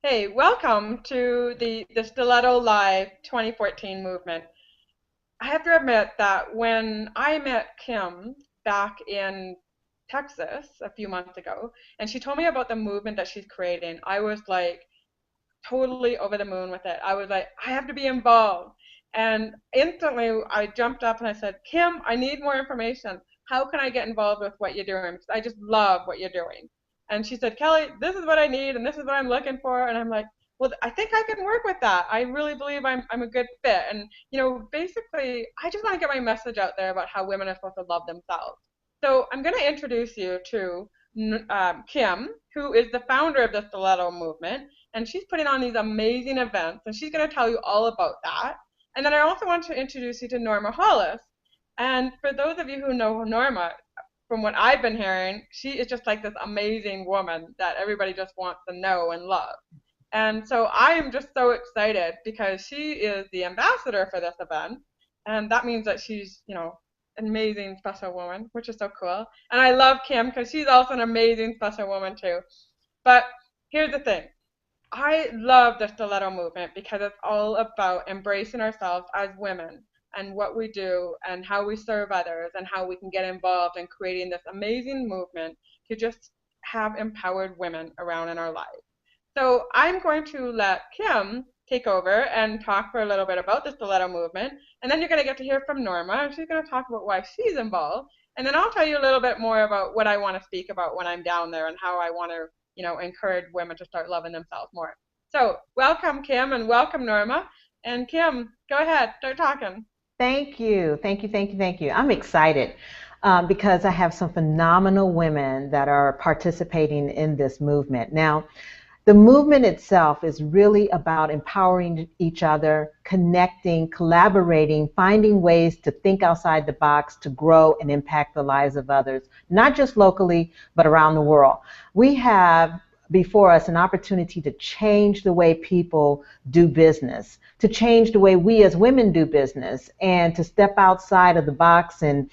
Hey, welcome to the Stiletto Live 2014 movement. I have to admit that when I met Kim back in Texas a few months ago, and she told me about the movement that she's creating, I was like totally over the moon with it. I was like, I have to be involved. And instantly I jumped up and I said, Kim, I need more information. How can I get involved with what you're doing? Because I just love what you're doing. And she said, Kelly, this is what I need and this is what I'm looking for. And I'm like, well, I think I can work with that. I really believe I'm a good fit. And, basically, I just want to get my message out there about how women are supposed to love themselves. So I'm going to introduce you to Kim, who is the founder of the Stiletto movement, and she's putting on these amazing events, and she's going to tell you all about that. And then I also want to introduce you to Norma Hollis. And for those of you who know Norma, from what I've been hearing, she is just like this amazing woman that everybody just wants to know and love. And so I am just so excited because she is the ambassador for this event. And that means that she's, an amazing special woman, which is so cool. And I love Kim because she's also an amazing special woman too. But here's the thing. I love the stiletto movement because it's all about embracing ourselves as women and what we do and how we serve others and how we can get involved in creating this amazing movement to just have empowered women around in our lives. So I'm going to let Kim take over and talk for a little bit about the stiletto movement, and then you're going to get to hear from Norma, and she's going to talk about why she's involved, and then I'll tell you a little bit more about what I want to speak about when I'm down there and how I want to encourage women to start loving themselves more. So welcome, Kim, and welcome, Norma. And Kim, go ahead, start talking. Thank you. Thank you. Thank you. Thank you. I'm excited because I have some phenomenal women that are participating in this movement. Now, the movement itself is really about empowering each other, connecting, collaborating, finding ways to think outside the box to grow and impact the lives of others, not just locally, but around the world. We have before us an opportunity to change the way people do business, to change the way we as women do business, and to step outside of the box and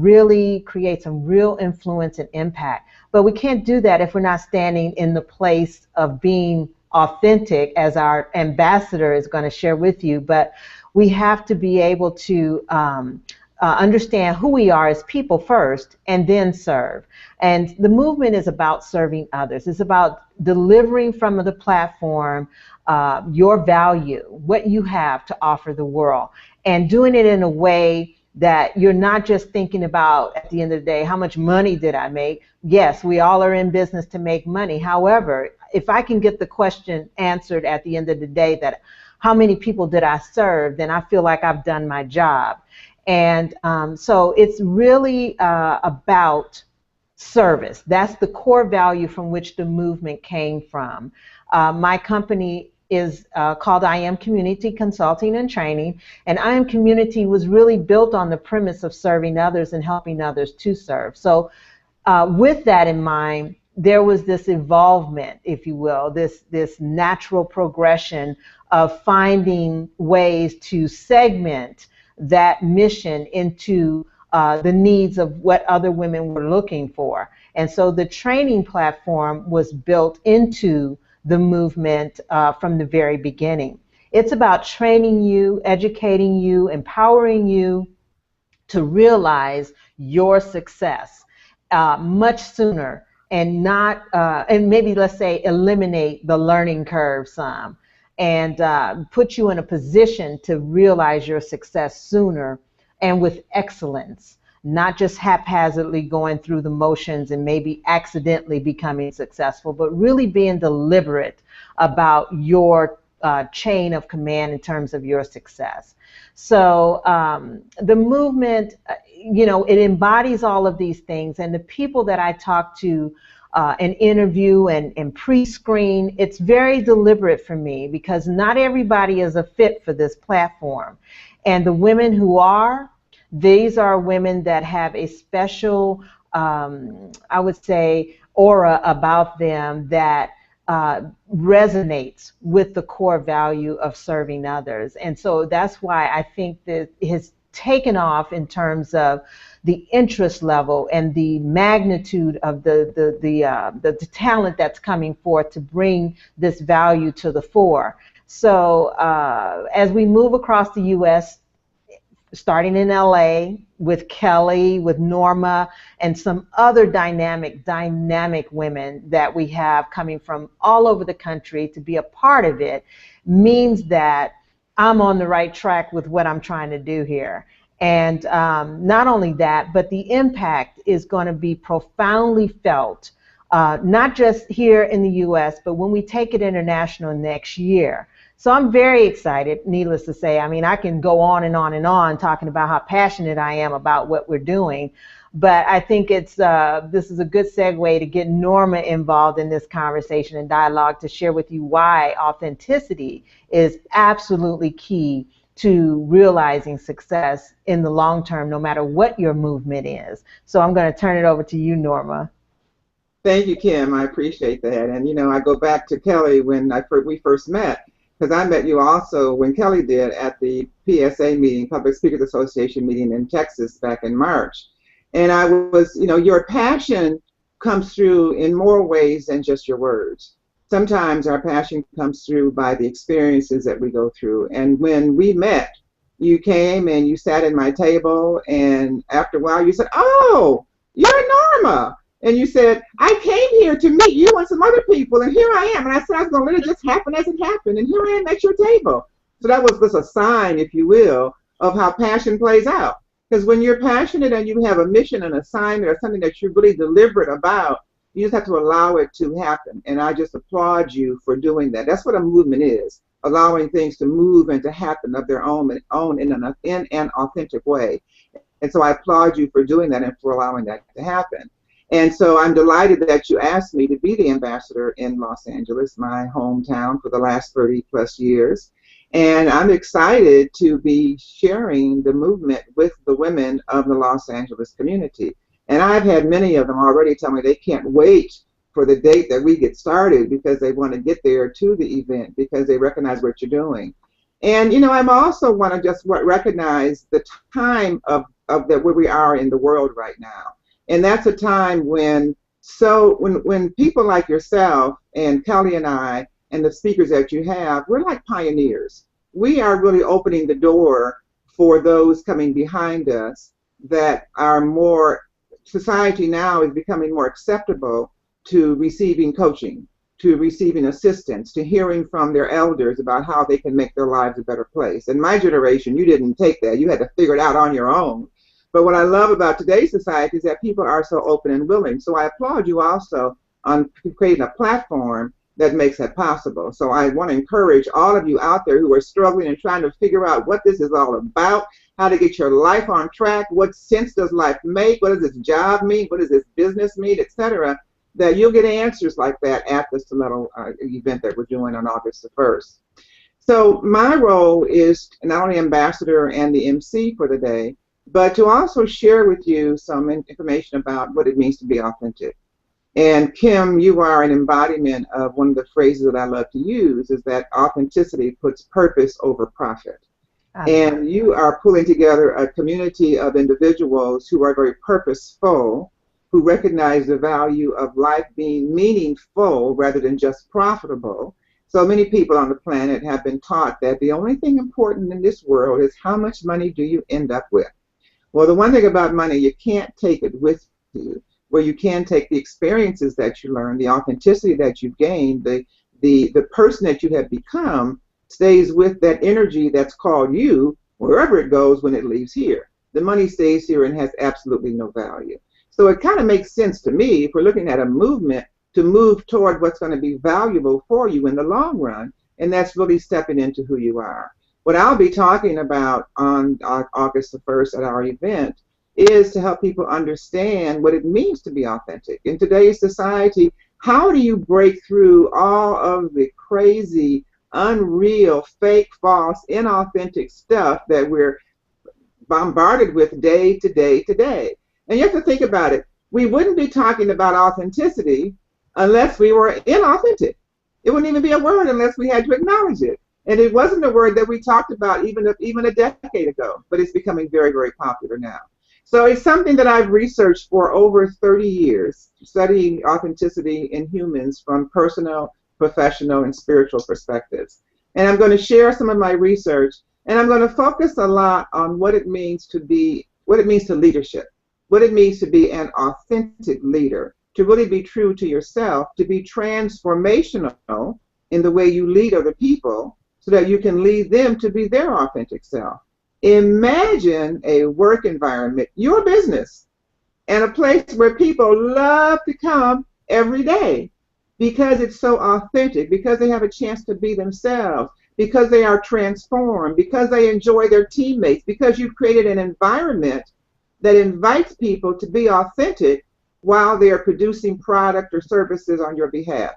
really create some real influence and impact. But we can't do that if we're not standing in the place of being authentic, as our ambassador is going to share with you. But we have to be able to understand who we are as people first and then serve. And the movement is about serving others. It's about delivering from the platform your value, what you have to offer the world, and doing it in a way that you're not just thinking about at the end of the day, how much money did I make? Yes, we all are in business to make money. However, if I can get the question answered at the end of the day that how many people did I serve, then I feel like I've done my job. And so it's really about service. That's the core value from which the movement came from. My company is called I Am Community Consulting and Training, and I Am Community was really built on the premise of serving others and helping others to serve. So with that in mind, there was this evolvement, if you will, this natural progression of finding ways to segment that mission into the needs of what other women were looking for. And so the training platform was built into the movement from the very beginning. It's about training you, educating you, empowering you to realize your success much sooner and not, and maybe let's say eliminate the learning curve some and put you in a position to realize your success sooner and with excellence, not just haphazardly going through the motions and maybe accidentally becoming successful, but really being deliberate about your chain of command in terms of your success. So the movement, it embodies all of these things, and the people that I talk to and interview and pre-screen, it's very deliberate for me because not everybody is a fit for this platform. And the women who are, these are women that have a special, I would say, aura about them that resonates with the core value of serving others. And so that's why I think that taken off in terms of the interest level and the magnitude of the talent that's coming forth to bring this value to the fore. So as we move across the U.S., starting in LA with Kelly, with Norma, and some other dynamic women that we have coming from all over the country to be a part of it, means that I'm on the right track with what I'm trying to do here. And not only that, but the impact is going to be profoundly felt, not just here in the US, but when we take it international next year. So I'm very excited, needless to say. I mean, I can go on and on and on talking about how passionate I am about what we're doing. But I think this is a good segue to get Norma involved in this conversation and dialogue to share with you why authenticity is absolutely key to realizing success in the long term, no matter what your movement is. So I'm going to turn it over to you, Norma. Thank you, Kim. I appreciate that. And, I go back to Kelly when we first met, because I met you also when Kelly did at the PSA meeting, Public Speakers Association meeting in Texas back in March. And I was, your passion comes through in more ways than just your words. Sometimes our passion comes through by the experiences that we go through. And when we met, you came and you sat at my table, and after a while you said, "Oh, you're Norma." And you said, "I came here to meet you and some other people, and here I am." And I said I was going to let it just happen as it happened, and here I am at your table. So that was just a sign, if you will, of how passion plays out. Because when you're passionate and you have a mission, an assignment, or something that you're really deliberate about, you just have to allow it to happen. And I just applaud you for doing that. That's what a movement is, allowing things to move and to happen of their own in an authentic way. And so I applaud you for doing that and for allowing that to happen. And so I'm delighted that you asked me to be the ambassador in Los Angeles, my hometown, for the last 30 plus years. And I'm excited to be sharing the movement with the women of the Los Angeles community. And I've had many of them already tell me they can't wait for the date that we get started, because they want to get there to the event, because they recognize what you're doing. And, I'm also want to just recognize the time of that where we are in the world right now. And that's a time when people like yourself and Kelly and I and the speakers that you have, we're like pioneers. We are really opening the door for those coming behind us that are more, society now is becoming more acceptable to receiving coaching, to receiving assistance, to hearing from their elders about how they can make their lives a better place. In my generation, you didn't take that. You had to figure it out on your own. But what I love about today's society is that people are so open and willing. So I applaud you also on creating a platform that makes that possible. So I want to encourage all of you out there who are struggling and trying to figure out what this is all about, how to get your life on track, what sense does life make, what does this job mean, what does this business mean, etc., that you'll get answers like that at the Stiletto event that we're doing on August the 1st. So my role is not only ambassador and the MC for the day, but to also share with you some information about what it means to be authentic. And Kim, you are an embodiment of one of the phrases that I love to use, is that authenticity puts purpose over profit. And you are pulling together a community of individuals who are very purposeful, who recognize the value of life being meaningful rather than just profitable. So many people on the planet have been taught that the only thing important in this world is how much money do you end up with. Well, the one thing about money, you can't take it with you. Where you can take the experiences that you learn, the authenticity that you've gained, the person that you have become stays with that energy that's called you, wherever it goes when it leaves here. The money stays here and has absolutely no value. So it kind of makes sense to me, if we're looking at a movement, to move toward what's going to be valuable for you in the long run, and that's really stepping into who you are. What I'll be talking about on August the 1st at our event is to help people understand what it means to be authentic. In today's society, how do you break through all of the crazy, unreal, fake, false, inauthentic stuff that we're bombarded with day to day to day? And you have to think about it. We wouldn't be talking about authenticity unless we were inauthentic. It wouldn't even be a word unless we had to acknowledge it. And it wasn't a word that we talked about even a decade ago, but it's becoming very, very popular now. So it's something that I've researched for over 30 years, studying authenticity in humans from personal, professional, and spiritual perspectives. And I'm going to share some of my research, and I'm going to focus a lot on what it means to leadership, what it means to be an authentic leader, to really be true to yourself, to be transformational in the way you lead other people so that you can lead them to be their authentic self. Imagine a work environment, your business, and a place where people love to come every day because it's so authentic, because they have a chance to be themselves, because they are transformed, because they enjoy their teammates, because you've created an environment that invites people to be authentic while they are producing product or services on your behalf.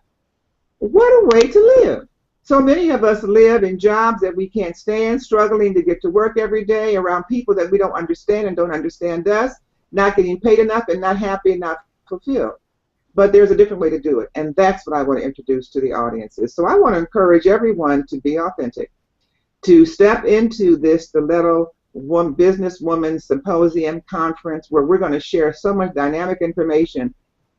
What a way to live. So many of us live in jobs that we can't stand, struggling to get to work every day around people that we don't understand and don't understand us, not getting paid enough and not happy and not fulfilled. But there's a different way to do it, and that's what I want to introduce to the audiences. So I want to encourage everyone to be authentic, to step into this Stiletto Businesswoman Symposium Conference where we're going to share so much dynamic information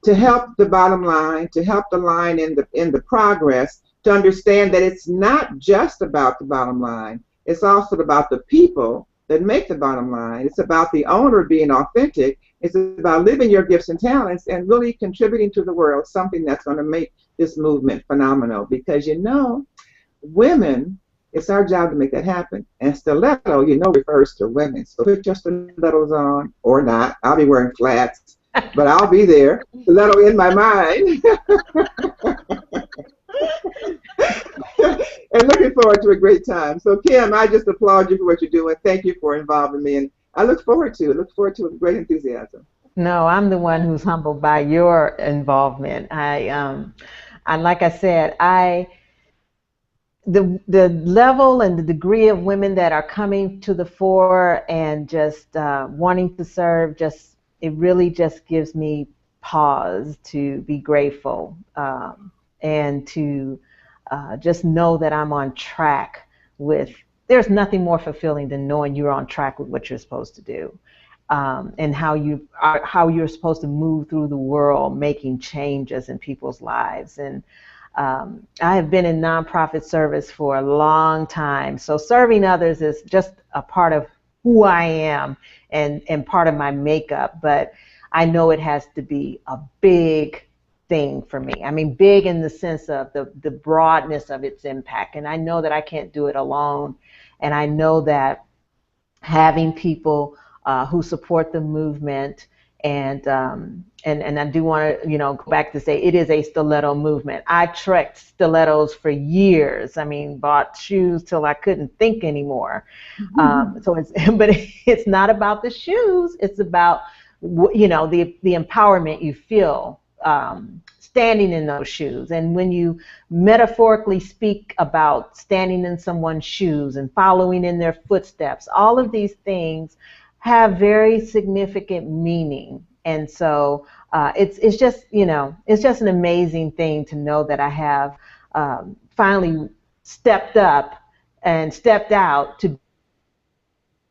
to help the bottom line, to help the line in the progress, to understand that it's not just about the bottom line. It's also about the people that make the bottom line. It's about the owner being authentic. It's about living your gifts and talents and really contributing to the world, something that's going to make this movement phenomenal. Because, women, it's our job to make that happen. And stiletto, refers to women. So put your stilettos on or not. I'll be wearing flats, but I'll be there. Stiletto in my mind. And looking forward to a great time. So Kim, I just applaud you for what you're doing. Thank you for involving me, and I look forward to it. Look forward to great enthusiasm. No, I'm the one who's humbled by your involvement. And like I said, the level and the degree of women that are coming to the fore and just wanting to serve, it really just gives me pause to be grateful and to just know that I'm on track with. There's nothing more fulfilling than knowing you're on track with what you're supposed to do, and how you're supposed to move through the world, making changes in people's lives. And I have been in nonprofit service for a long time, so serving others is just a part of who I am and part of my makeup. But I know it has to be a big thing for me. I mean, big in the sense of the broadness of its impact. And I know that I can't do it alone. And I know that having people who support the movement and I do want to, go back to say it is a stiletto movement. I trekked stilettos for years. I mean, bought shoes till I couldn't think anymore. But it's not about the shoes. It's about, the empowerment you feel standing in those shoes. And when you metaphorically speak about standing in someone's shoes and following in their footsteps, all of these things have very significant meaning. And so it's just an amazing thing to know that I have finally stepped up and stepped out to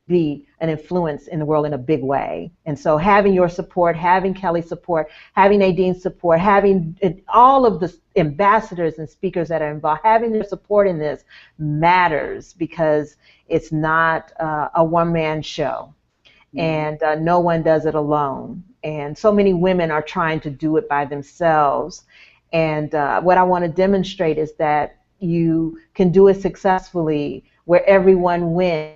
be an influence in the world in a big way. And so having your support, having Kelly's support, having Nadine's support, having all of the ambassadors and speakers that are involved, having their support in this matters, because it's not a one-man show. And no one does it alone. And so many women are trying to do it by themselves. And what I want to demonstrate is that you can do it successfully where everyone wins.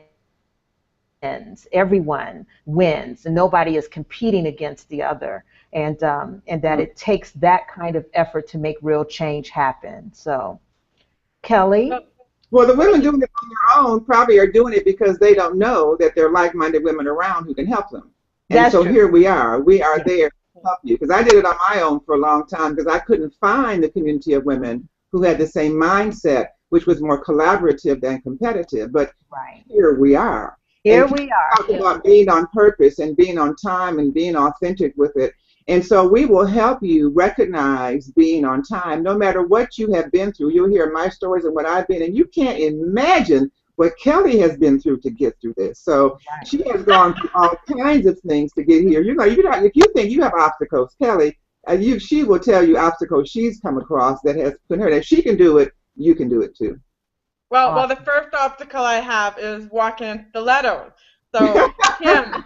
Everyone wins, and nobody is competing against the other. And that it takes that kind of effort to make real change happen. So, Kelly? Well, the women doing it on their own probably are doing it because they don't know that there are like-minded women around who can help them. And That's so true. here we are. We are there to help you. Because I did it on my own for a long time because I couldn't find the community of women who had the same mindset, which was more collaborative than competitive. But here we are. Here we are. Talk about being on purpose and being on time and being authentic with it. And so we will help you recognize being on time, no matter what you have been through. You'll hear my stories and what I've been, and you can't imagine what Kelly has been through to get through this. So she has gone through all kinds of things to get here. If you think you have obstacles, Kelly, she will tell you obstacles she's come across that has put her. If she can do it, you can do it too. Well, the first obstacle I have is walking in stilettos. So, Kim,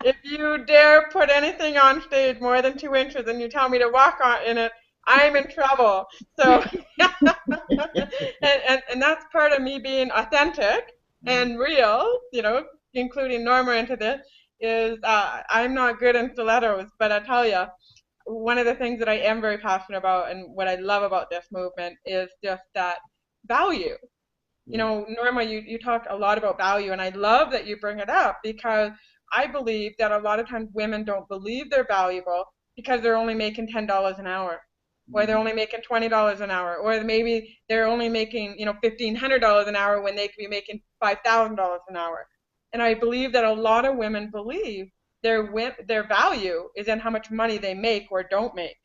if you dare put anything on stage more than 2 inches and you tell me to walk in it, I'm in trouble. So, and that's part of me being authentic and real, including Norma into this, is I'm not good in stilettos, but I tell you, one of the things that I am very passionate about and what I love about this movement is just that value. Norma, you talk a lot about value, and I love that you bring it up because I believe that a lot of times women don't believe they're valuable because they're only making $10 an hour, or they're only making $20 an hour, or maybe they're only making $1,500 an hour when they could be making $5,000 an hour. And I believe that a lot of women believe their value is in how much money they make or don't make.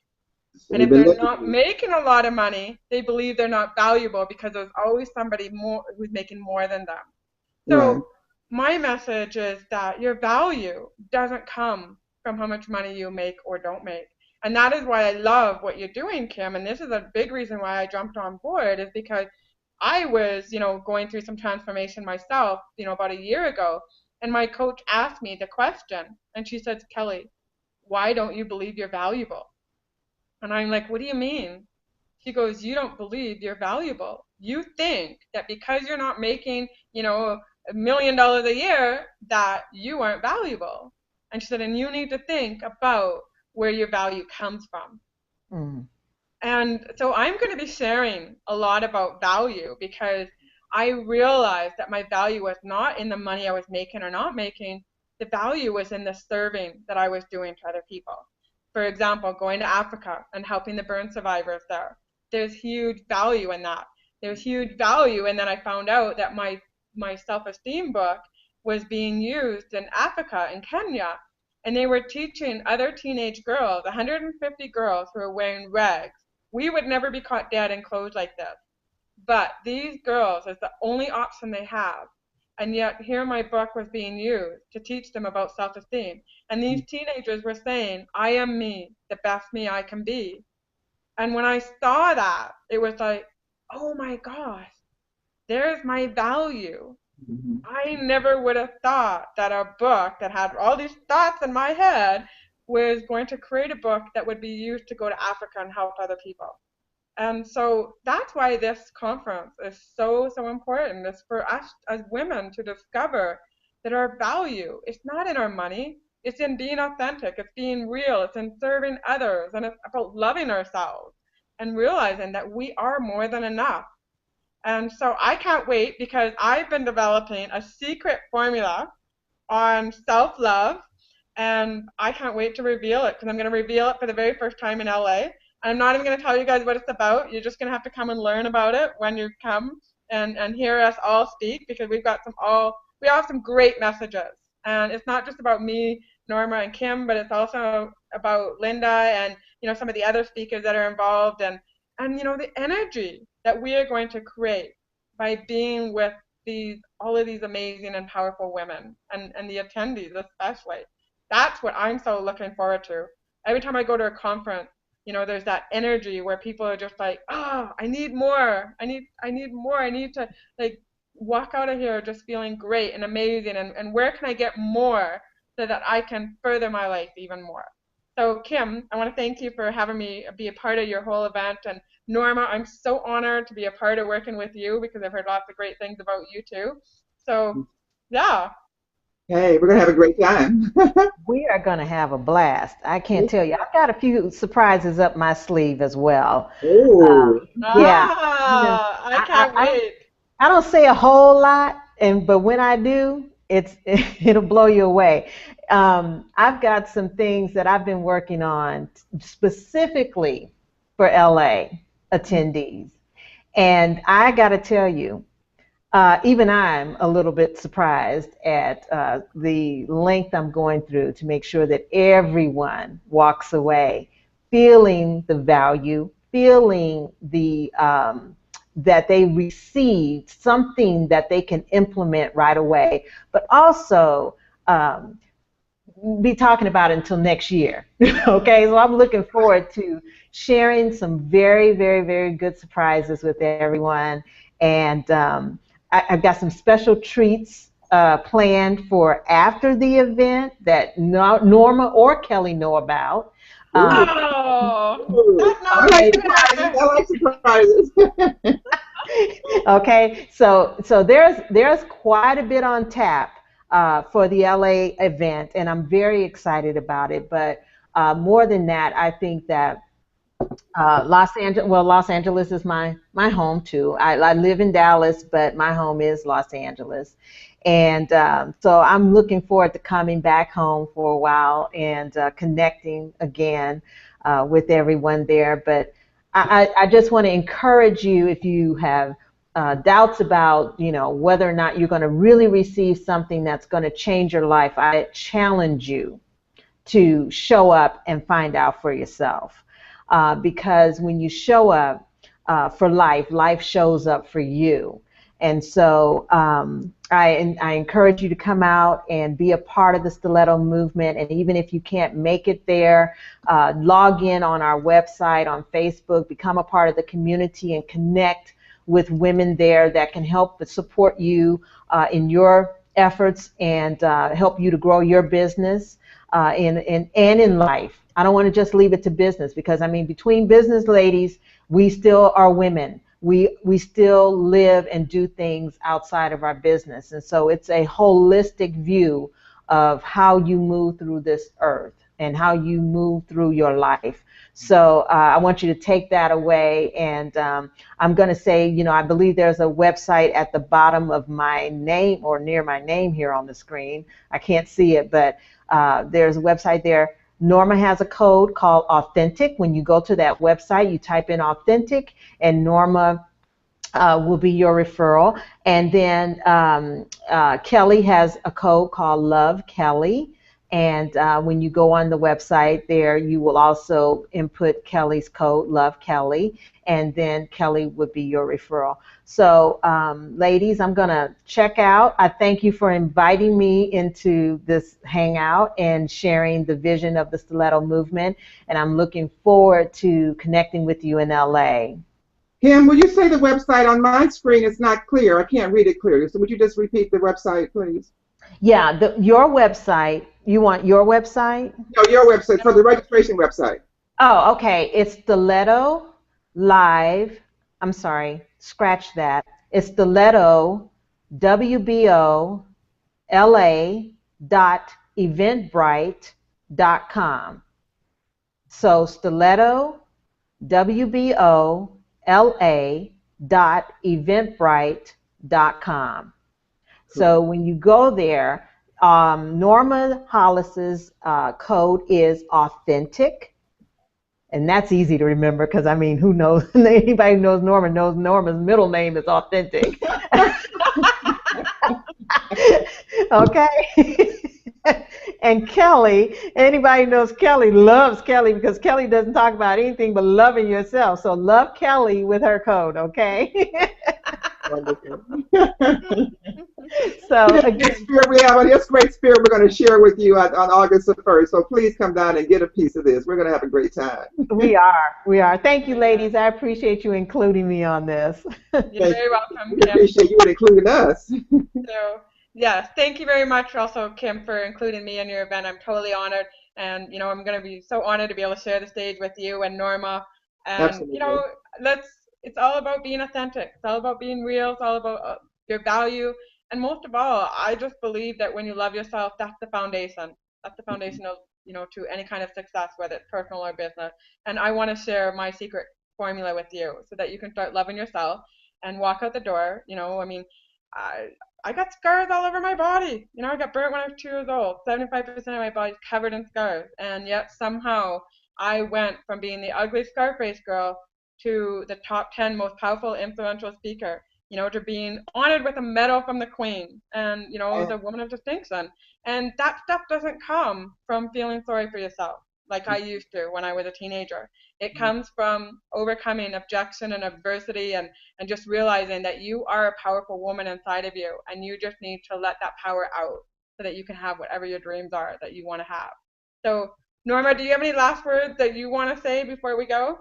And We've if been they're looking. not making a lot of money, they believe they're not valuable because there's always somebody more who's making more than them. Right. So my message is that your value doesn't come from how much money you make or don't make. And that is why I love what you're doing, Kim. And this is a big reason why I jumped on board is because I was, going through some transformation myself, about a year ago. And my coach asked me the question, and she said, Kelly, why don't you believe you're valuable? And I'm like, what do you mean? She goes, you don't believe you're valuable. You think that because you're not making, $1 million a year, that you aren't valuable. And she said, and you need to think about where your value comes from. Mm. And so I'm going to be sharing a lot about value because I realized that my value was not in the money I was making or not making. The value was in the serving that I was doing to other people. For example, going to Africa and helping the burn survivors there. There's huge value in that. There's huge value, and then I found out that my self-esteem book was being used in Africa, in Kenya, and they were teaching other teenage girls, 150 girls who were wearing rags. We would never be caught dead in clothes like this. But these girls is the only option they have. And yet here my book was being used to teach them about self-esteem. And these teenagers were saying, I am me, the best me I can be. And when I saw that, it was like, oh my gosh, there's my value. Mm-hmm. I never would have thought that a book that had all these thoughts in my head was going to create a book that would be used to go to Africa and help other people. And so that's why this conference is so, so important. It's for us as women to discover that our value is not in our money. It's in being authentic. It's being real. It's in serving others. And it's about loving ourselves and realizing that we are more than enough. And so I can't wait because I've been developing a secret formula on self-love, and I can't wait to reveal it because I'm going to reveal it for the very first time in LA. I'm not even going to tell you guys what it's about. You're just going to have to come and learn about it when you come and hear us all speak because we all have some great messages. And it's not just about me, Norma, and Kim, but it's also about Linda and some of the other speakers that are involved and the energy that we are going to create by being with all of these amazing and powerful women and the attendees especially. That's what I'm so looking forward to. Every time I go to a conference, there's that energy where people are just like, oh, I need more. I need more. I need to like walk out of here just feeling great and amazing and where can I get more so that I can further my life even more. So Kim, I want to thank you for having me be a part of your whole event. And Norma, I'm so honored to be a part of working with you because I've heard lots of great things about you too. So yeah. Hey, we're gonna have a great time. We are going to have a blast. I can't tell you. I've got a few surprises up my sleeve as well. Oh, Yeah, you know, I can't wait. I don't say a whole lot, but when I do, it'll blow you away. I've got some things that I've been working on specifically for LA attendees, and I got to tell you, even I'm a little bit surprised at the length I'm going through to make sure that everyone walks away feeling the value, feeling that they received something that they can implement right away, but also um, be talking about it until next year. Okay, so I'm looking forward to sharing some very, very, very good surprises with everyone. And I've got some special treats planned for after the event that Norma or Kelly know about. Um, Ooh, Oh, ooh. that's I not like right surprises. there. I like surprises. okay, so there's quite a bit on tap for the LA event, and I'm very excited about it. But more than that, I think that Los Angeles is my home too. I live in Dallas, but my home is Los Angeles, and so I'm looking forward to coming back home for a while and connecting again with everyone there. But I just want to encourage you if you have doubts about whether or not you're going to really receive something that's going to change your life. I challenge you to show up and find out for yourself. Because when you show up for life, life shows up for you. And so I encourage you to come out and be a part of the Stiletto movement. And even if you can't make it there, log in on our website, on Facebook, become a part of the community and connect with women there that can help support you in your efforts and help you to grow your business and in life. I don't want to just leave it to business because I mean, between business ladies, we still are women. We still live and do things outside of our business, and so it's a holistic view of how you move through this earth and how you move through your life. So I want you to take that away, and I'm going to say, I believe there's a website at the bottom of my name or near my name here on the screen. I can't see it, but there's a website there. Norma has a code called Authentic. When you go to that website, you type in Authentic, and Norma will be your referral. And then Kelly has a code called Love Kelly. And when you go on the website there, you will also input Kelly's code, Love Kelly, and then Kelly would be your referral. So, ladies, I'm going to check out. I thank you for inviting me into this hangout and sharing the vision of the Stiletto movement. And I'm looking forward to connecting with you in LA. Kim, will you say the website on my screen? It's not clear. I can't read it clearly. So would you just repeat the website, please? Yeah, your website. You want your website? No, your website for the registration website. Oh, okay. It's Stiletto Live. I'm sorry, scratch that. It's Stiletto WBO LA dot eventbrite.com. So Stiletto WBO LA dot eventbrite.com. So when you go there, Norma Hollis's code is Authentic. And that's easy to remember because, I mean, who knows? Anybody who knows Norma's middle name is Authentic. Okay. And Kelly, anybody who knows Kelly loves Kelly because Kelly doesn't talk about anything but loving yourself. So love Kelly with her code, okay? Wonderful. So again, We have this great spirit we're going to share with you on August the 1st. So please come down and get a piece of this. We're going to have a great time. we are. We are. Thank you, ladies. I appreciate you including me on this. You're very welcome, We Kim. appreciate you including us. So, yes, thank you very much also, Kim, for including me in your event. I'm totally honored. And, I'm going to be so honored to be able to share the stage with you and Norma. And, Absolutely. let's, it's all about being authentic. It's all about being real. It's all about your value. And most of all, I just believe that when you love yourself, that's the foundation. That's the foundation of, to any kind of success, whether it's personal or business. And I want to share my secret formula with you so that you can start loving yourself and walk out the door. I mean, I, I got scars all over my body. I got burnt when I was 2 years old. 75% of my body's covered in scars. And yet somehow I went from being the ugly Scarface girl to the top 10 most powerful, influential speaker. to being honored with a medal from the Queen and, the Woman of Distinction. And that stuff doesn't come from feeling sorry for yourself like I used to when I was a teenager. It comes from overcoming objection and adversity and just realizing that you are a powerful woman inside of you and you just need to let that power out so that you can have whatever your dreams are that you want to have. So, Norma, do you have any last words that you want to say before we go?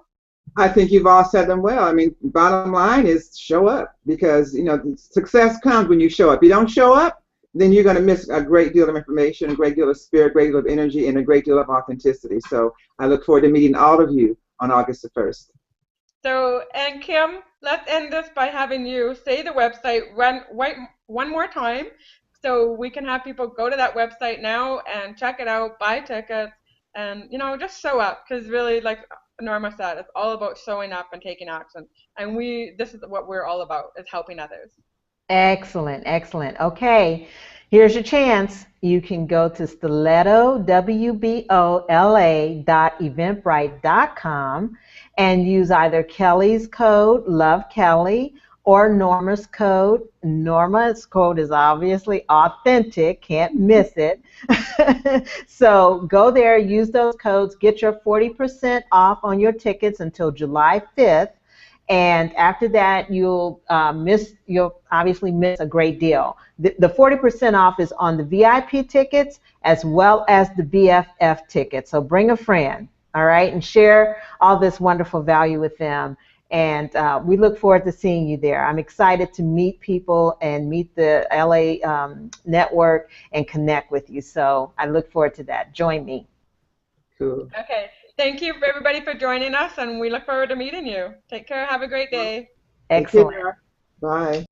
I think you've all said them well. I mean, bottom line is show up because, success comes when you show up. If you don't show up, then you're going to miss a great deal of information, a great deal of spirit, a great deal of energy, and a great deal of authenticity. So I look forward to meeting all of you on August the 1st. So, and Kim, let's end this by having you say the website one more time so we can have people go to that website now and check it out, buy tickets, and, just show up because really, like Norma said, it's all about showing up and taking action. And this is what we're all about, is helping others. Excellent, excellent. Okay, here's your chance. You can go to stiletto, WBOLA.eventbrite.com and use either Kelly's code, Love Kelly, or Norma's code. Norma's code is obviously authentic, can't miss it. So go there, use those codes, get your 40% off on your tickets until July 5th. And after that, you'll obviously miss a great deal. The 40% off is on the VIP tickets as well as the BFF tickets. So bring a friend, all right, and share all this wonderful value with them. And we look forward to seeing you there. I'm excited to meet people and meet the LA network and connect with you. So I look forward to that. Join me. Cool. Okay. Thank you everybody for joining us, and we look forward to meeting you. Take care. Have a great day. Excellent. Take care. Bye.